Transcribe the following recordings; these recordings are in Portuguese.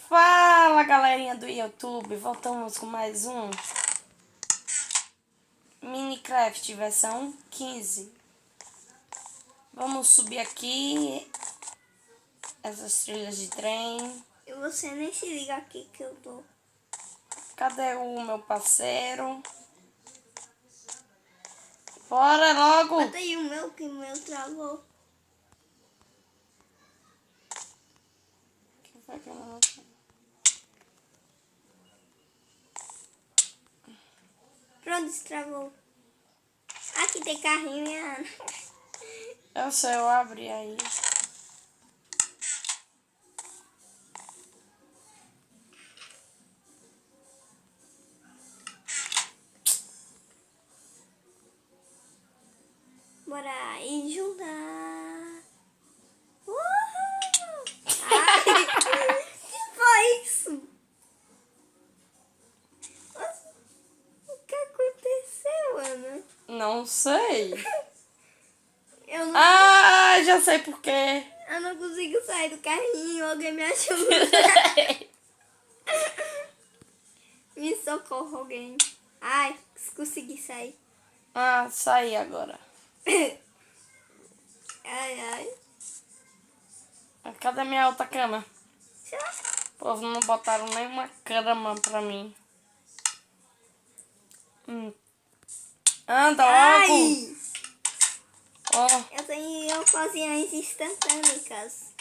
Fala, galerinha do YouTube, voltamos com mais um Minecraft versão 15. Vamos subir aqui essas trilhas de trem. E você nem se liga aqui que eu tô. Cadê o meu parceiro? Bora logo! Bota aí o meu, que o meu travou. Que foi que eu não... Pronto, destravou. Aqui tem carrinho e Ana. Eu sei, eu abri aí. Bora aí juntar. Uhul! Ai, que foi isso? Nossa, o que aconteceu, Ana? Não sei. Eu não, Ah, já sei por quê. eu não consigo sair do carrinho. Alguém me ajuda. Me socorro, alguém. Ai, consegui sair. Ah, saí agora. Ai, ai. Cadê minha outra cama? Sei lá. O povo não botaram nenhuma cama pra mim. Anda logo! Ai! Ó, Eu tenho ocasiões instantâneas.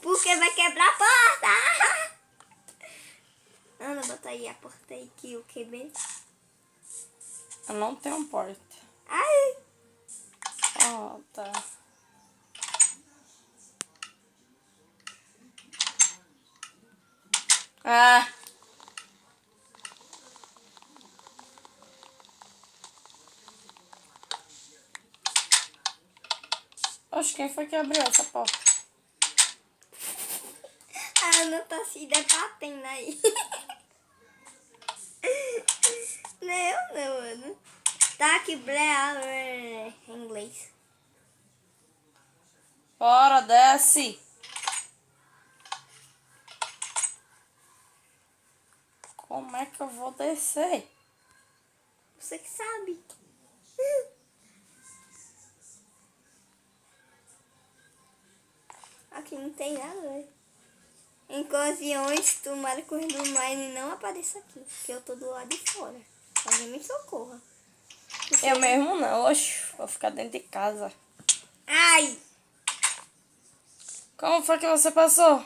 Porque vai quebrar a porta! Ana, bota aí a porta aí que o QB. eu não tenho porta. Ai! Ó, tá. Ah! Oxe, quem foi que abriu essa porta? A Ana tá se debatendo aí. Não, Ana. Tá aqui, em inglês. Bora, desce! Como é que eu vou descer? Você que sabe. Aqui não tem nada. Em ocasiões, tomara que o do Mine não apareça aqui, que eu tô do lado de fora. Alguém me socorra. Eu mesmo não, oxe, vou ficar dentro de casa. Ai! Como foi que você passou?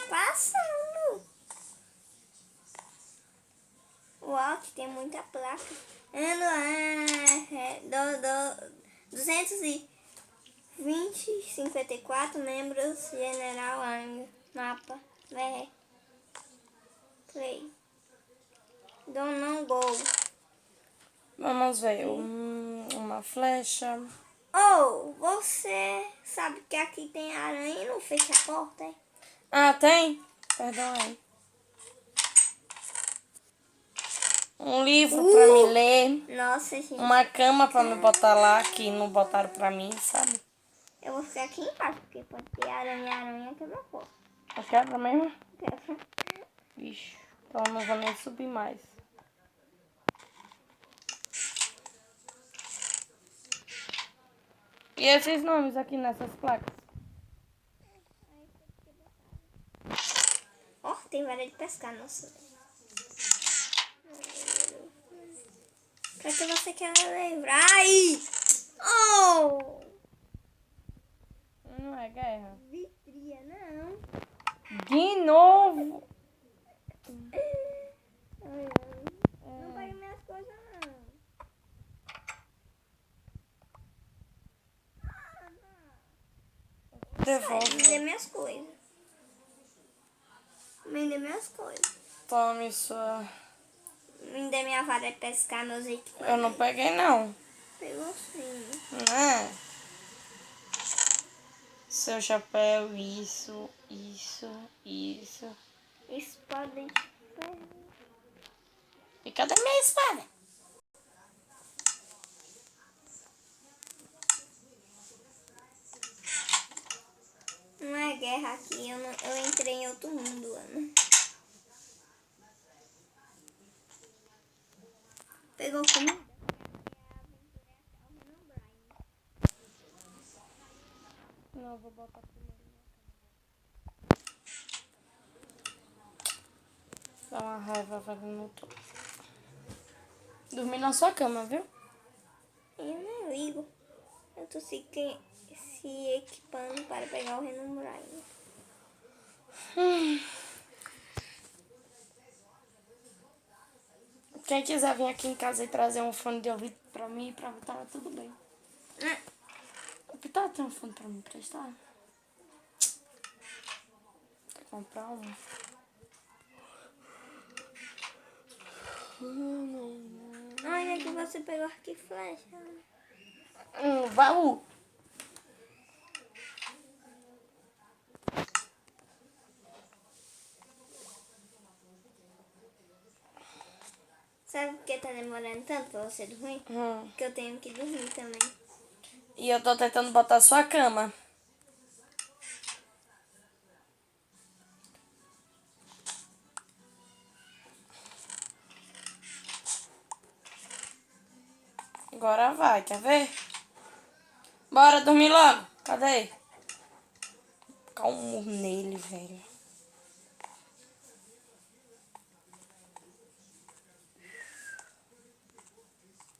Passando. Uau, aqui tem muita placa. Ano 254 membros, General Ang, mapa, play. Don't go. Vamos ver, uma flecha. Oh, você sabe que aqui tem aranha e não fecha a porta, é? Ah, tem? Perdão aí. Um livro pra me ler. Nossa, gente. Uma cama pra me botar lá, que não botaram pra mim, sabe? Eu vou ficar aqui embaixo, porque pode ter aranha que eu não posso. Eu quero mesmo? Quero. Vixe, então eu não vou nem subir mais. E esses nomes aqui nessas placas? Ó, tem vara de pescar, nossa. Pra que você quer lembrar? Ai! Oh! Não é guerra. Vitria, não. De novo! Ai, não pega minhas coisas, não. Me dê Devolve. minhas coisas. Me dê minhas coisas. Tome sua... Me dê minha vara de pescar, meus equipamentos. Eu não peguei, não. Pegou sim. Né? Seu chapéu, isso. Isso pode... E cadê minha espada? Não é guerra aqui. Eu entrei em outro mundo, Ana. Pegou comida? Não, eu vou botar primeiro. Dá uma raiva, velho, não tô. Dormir na sua cama, viu? Eu não ligo. Eu tô se equipando para pegar o Renan Brian. Quem quiser vir aqui em casa e trazer um fone de ouvido pra mim e pra Vitória, tudo bem. Vitória tem um fone pra mim prestar? Quer comprar um? Olha que você pegou arco e flecha. Baú. Sabe por que tá demorando tanto pra você dormir? Porque eu tenho que dormir também. E eu tô tentando botar sua cama. Agora vai, quer ver? Bora dormir logo. Cadê? Vou ficar um murro nele, velho.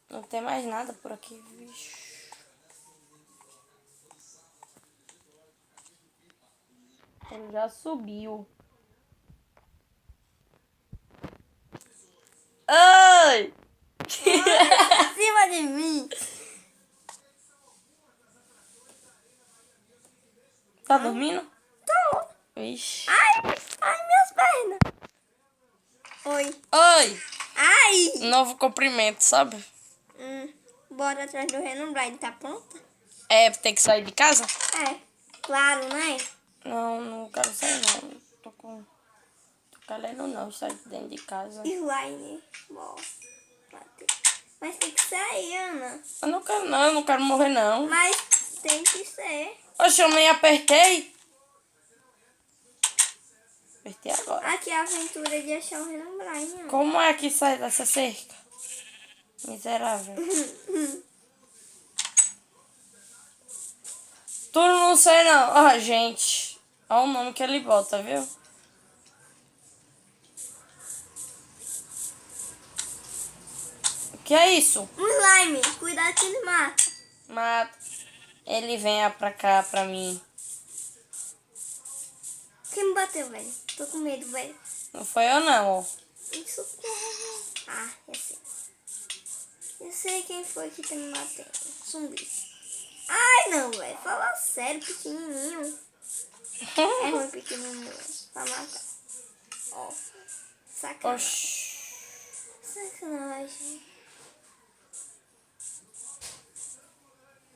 Não tem mais nada por aqui, bicho. Ele já subiu. Ai! Acima de mim. Tá dormindo? Tô. Ixi. Ai, minhas pernas. Oi. Oi! Ai. Novo cumprimento, sabe? Bora atrás do Renan Brian. Tá pronta? É, tem que sair de casa? É. Claro, né? Não, não quero sair não. Tô querendo não sair de dentro de casa. Slime. Bom. Mas tem que sair, Ana. Eu não quero morrer não. Mas tem que ser. Oxe, eu nem apertei. Apertei agora. Aqui é a aventura de achar o Renan Brian. Como é que sai dessa cerca? Miserável. Tu não sei não. Ó, gente. Olha o nome que ele bota, viu? O que é isso? Um slime. Cuidado que ele mata. Mata. Ele vem pra cá, pra mim. Quem me bateu, velho? Tô com medo, velho. Não foi eu não, ó. Isso. Ah, eu sei. Eu sei quem foi que tá me batendo. Zumbi. Ai, não, velho. Fala sério, pequenininho. É ruim pequenininho. Pra matar. Ó. Sacanagem. Oxi. Sacanagem.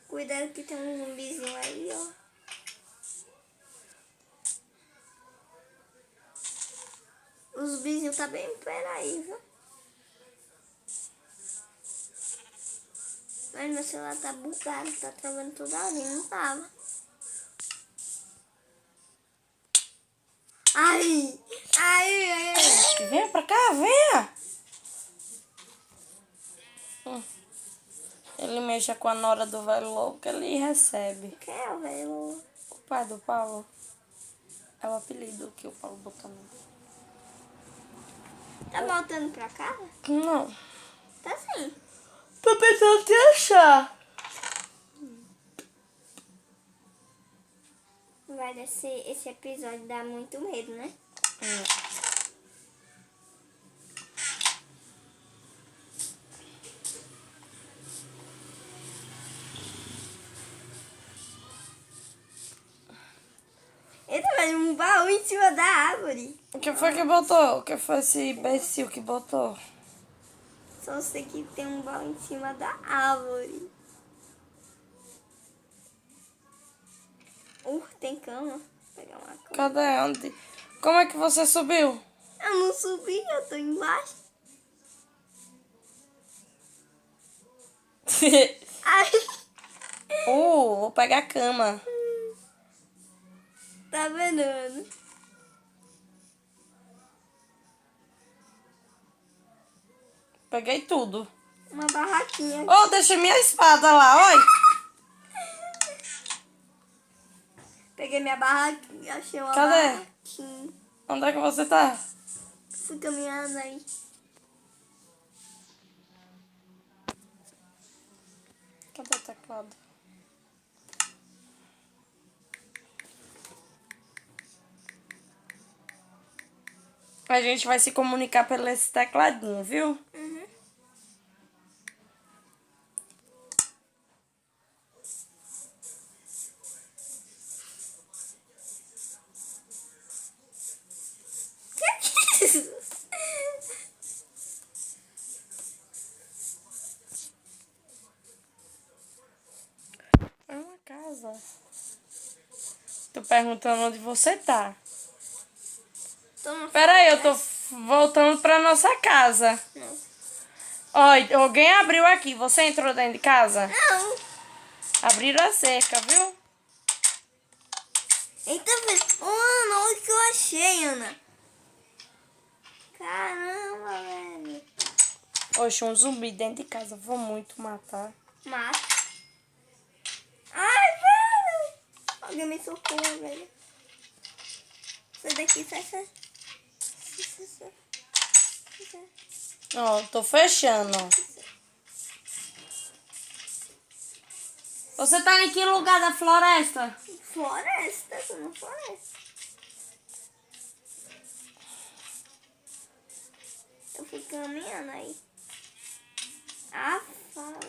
Cuidado que tem um zumbizinho aí, ó. O zumbizinho tá bem peraí, viu? Mas meu celular tá bugado, tá travando toda hora e não tava. Ai! Ai, ai, ai. Vem pra cá, venha. Ele mexe com a nora do velho louco que ele recebe. Quem é o velho? O pai do Paulo. É o apelido que o Paulo botou nele. Tá voltando pra casa? Não. Tá sim. Tô pensando te achar. Vai descer esse episódio dá muito medo, né? Ele vai um baú em cima da árvore. O que foi que botou? O que foi esse imbecil que botou? Só sei que tem um baú em cima da árvore. Tem cama. Vou pegar uma cama. Cadê? Onde? Como é que você subiu? Eu não subi, eu tô embaixo. Ai. Vou pegar a cama. Tá vendo? Peguei tudo. Uma barraquinha. Oh, deixei minha espada lá, oi. Peguei minha barraquinha, achei uma Cadê? barraquinha. Onde é que você tá? Fui caminhando aí. Cadê o teclado? A gente vai se comunicar pelo esse tecladinho, viu? Uhum. Que é isso? É uma casa. Tô perguntando onde você tá. Pera aí, eu tô voltando pra nossa casa. Não. Olha, alguém abriu aqui. Você entrou dentro de casa? Não. Abriram a cerca, viu? Eita, velho. Ana, olha o que eu achei, Ana. Caramba, velho. Oxe, um zumbi dentro de casa. Vou muito matar. Mata. Ai, velho. Alguém me socorra, velho. Sai daqui, sai, sai. Sai, sai, sai. Ó, tô fechando. Você tá em que lugar da floresta? Floresta, tô na floresta. Eu fui caminhando aí. Ah, fala.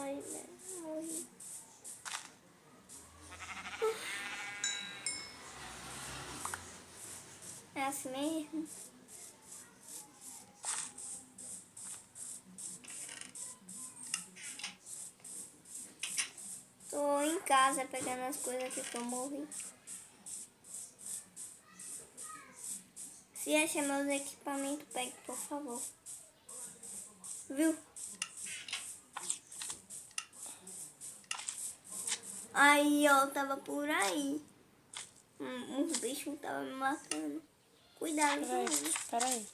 Ai, velho. Morri. É assim mesmo? Tô em casa pegando as coisas aqui que eu morri. Se achar meus equipamentos, pegue, por favor. Viu? Aí, ó, tava por aí. Uns bichos estavam me matando. Cuidado com Peraí, eles. peraí.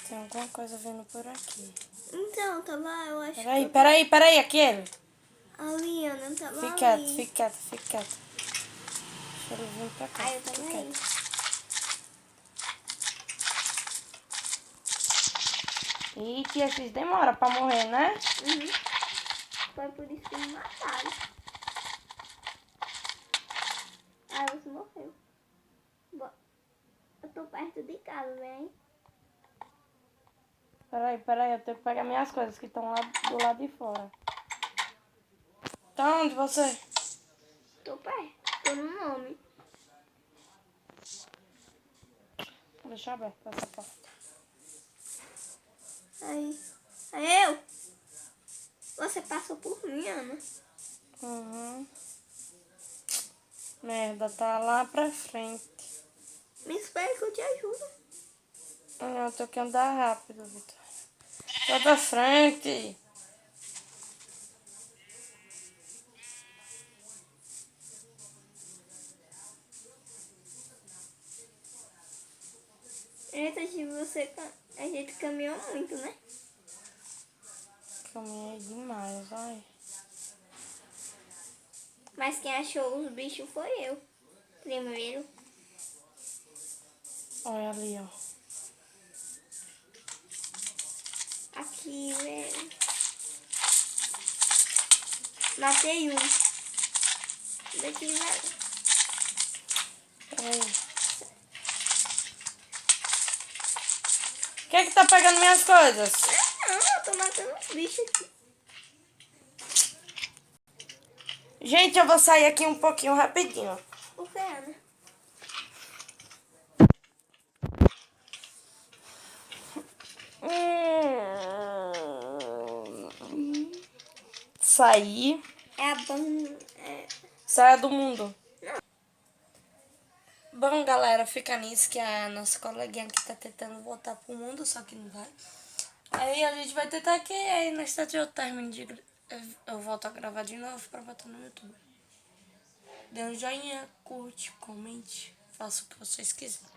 Tem alguma coisa vindo por aqui. Então, tava, eu acho que... Peraí, aquele. Ali, eu não tava Fica quieto, ali. fica quieto, fica quieto. Deixa ele vir pra cá. Aí eu fica tava aí. quieto. Ih, esses demoram pra morrer, né? Uhum. Foi por isso que me mataram. Aí você morreu. Eu tô perto de casa, vem. Peraí, eu tenho que pegar minhas coisas que estão lá do lado de fora. Tá onde você? Tô perto. Tô no nome. Deixa eu abrir essa porta. Aí. Aí eu. Você passou por mim, Ana. Uhum. Merda, tá lá pra frente. Me espere que eu te ajudo. Não, eu tenho que andar rápido, Vitor. Tá pra frente. Eita, a gente caminhou muito, né? Caminhei demais, ai. Mas quem achou os bichos foi eu. Primeiro. Olha ali, ó. Aqui, velho. Matei um. Daqui, velho. Peraí. Quem é que tá pegando minhas coisas? Não, eu tô matando os bichos aqui. Gente, eu vou sair aqui um pouquinho rapidinho. Por que, Ana? Sair. É a banda. Saia do mundo. Bom, galera, fica nisso que a nossa coleguinha aqui tá tentando voltar pro mundo, só que não vai. Aí a gente vai tentar aqui, aí na instante eu termino de... Eu volto a gravar de novo pra botar no YouTube. Dê um joinha, curte, comente, faça o que vocês quiserem.